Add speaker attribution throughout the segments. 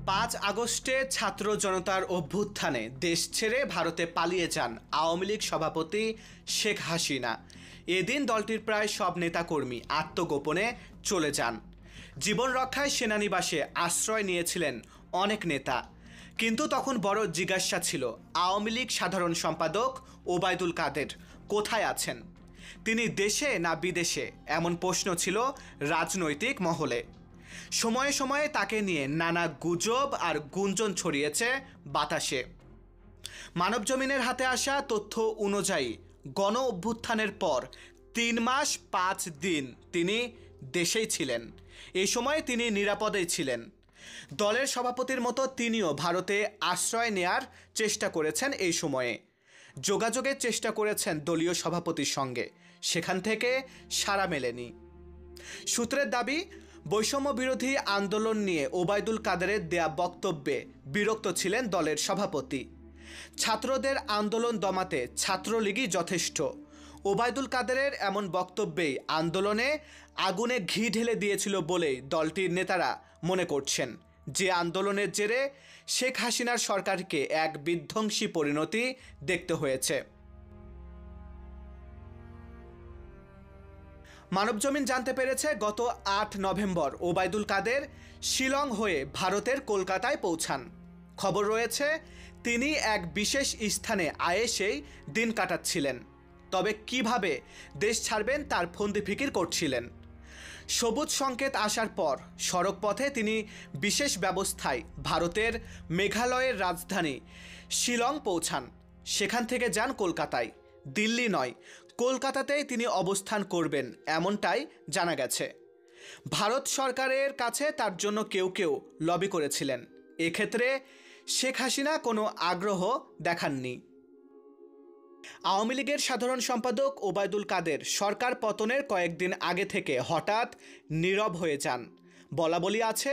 Speaker 1: 5 আগস্টে ছাত্র জনতার অভ্যুত্থানে দেশ ছেড়ে ভারতে পালিয়ে যান আওয়ামী লীগ সভাপতি শেখ হাসিনা। এদিন দলটির প্রায় সব নেতাকর্মী আত্মগোপনে চলে যান। জীবন রক্ষায় সেনানিবাসে আশ্রয় নিয়েছিলেন অনেক নেতা, কিন্তু তখন বড় জিজ্ঞাসা ছিল আওয়ামী লীগ সাধারণ সম্পাদক ওবায়দুল কাদের কোথায় আছেন। তিনি দেশে না বিদেশে, এমন প্রশ্ন ছিল রাজনৈতিক মহলে। সময়ে সময়ে তাকে নিয়ে নানা গুজব আর গুঞ্জন ছড়িয়েছে বাতাসে। মানবজমিনের হাতে আসা তথ্য অনুযায়ী গণ অভ্যুত্থানের পর 3 মাস 5 দিন তিনি দেশেই ছিলেন। এই সময়ে তিনি নিরাপদেই ছিলেন। দলের সভাপতির মতো তিনিও ভারতে আশ্রয় নেয়ার চেষ্টা করেছেন। এই সময়ে যোগাযোগের চেষ্টা করেছেন দলীয় সভাপতির সঙ্গে, সেখান থেকে সাড়া মেলেনি। সূত্রের দাবি, বৈষম্য বিরোধী আন্দোলন নিয়ে ওবায়দুল কাদেরের দেয়া বক্তব্যে বিরক্ত ছিলেন দলের সভাপতি। ছাত্রদের আন্দোলন দমাতে ছাত্রলীগই যথেষ্ট। ওবায়দুল কাদেরের এমন বক্তব্যেই আন্দোলনে আগুনে ঘি ঢেলে দিয়েছিল বলেই দলটির নেতারা মনে করছেন, যে আন্দোলনের জেরে শেখ হাসিনার সরকারকে এক বিধ্বংসী পরিণতি দেখতে হয়েছে। মানবজমিন জানতে পেরেছে, গত 8 নভেম্বর ওবায়দুল কাদের শিলং হয়ে ভারতের কলকাতায় পৌঁছান। খবর রয়েছে তিনি এক বিশেষ স্থানে আয়েশেই দিন কাটাচ্ছিলেন। তবে কিভাবে দেশ ছাড়বেন তার ফন্দি ফিকির করছিলেন। সবুজ সংকেত আসার পর সড়ক পথে তিনি বিশেষ ব্যবস্থায় ভারতের মেঘালয়ের রাজধানী শিলং পৌঁছান। সেখান থেকে যান কলকাতায়। দিল্লি নয়, কলকাতাতেই তিনি অবস্থান করবেন এমনটাই জানা গেছে। ভারত সরকারের কাছে তার জন্য কেউ কেউ লবি করেছিলেন। এক্ষেত্রে শেখ হাসিনা কোনো আগ্রহ দেখাননি। আওয়ামী লীগের সাধারণ সম্পাদক ওবায়দুল কাদের সরকার পতনের কয়েকদিন আগে থেকে হঠাৎ নীরব হয়ে যান। বলাবলি আছে,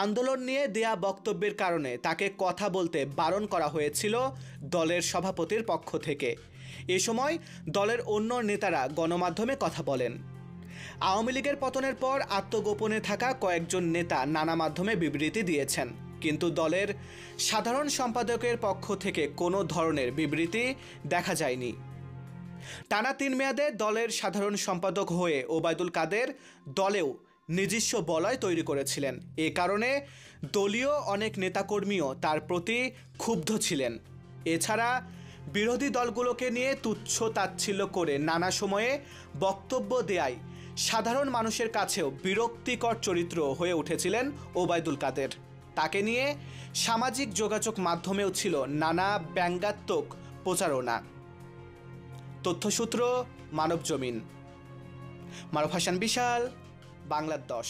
Speaker 1: আন্দোলন নিয়ে দেয়া বক্তব্যের কারণে তাকে কথা বলতে বারণ করা হয়েছিল দলের সভাপতির পক্ষ থেকে। এ সময় দলের অন্য নেতারা গণমাধ্যমে কথা বলেন। আওয়ামী লীগের পতনের পর আত্মগোপনে থাকা কয়েকজন নেতা নানা মাধ্যমে বিবৃতি দিয়েছেন, কিন্তু দলের সাধারণ সম্পাদকের পক্ষ থেকে কোনো ধরনের বিবৃতি দেখা যায়নি। টানা 3 মেয়াদে দলের সাধারণ সম্পাদক হয়ে ওবায়দুল কাদের দলেও নিজস্ব বলয় তৈরি করেছিলেন। এ কারণে দলীয় অনেক নেতাকর্মীও তার প্রতি ক্ষুব্ধ ছিলেন। এছাড়া বিরোধী দলগুলোকে নিয়ে তুচ্ছ তাচ্ছিল্য করে নানা সময়ে বক্তব্য দেয়ায় সাধারণ মানুষের কাছেও বিরক্তিকর চরিত্র হয়ে উঠেছিলেন ওবায়দুল কাদের। তাকে নিয়ে সামাজিক যোগাযোগ মাধ্যমেও ছিল নানা ব্যঙ্গাত্মক প্রচারণা। তথ্যসূত্র মানবজমিন। মারুফ হাসান বিশাল, বাংলার 10।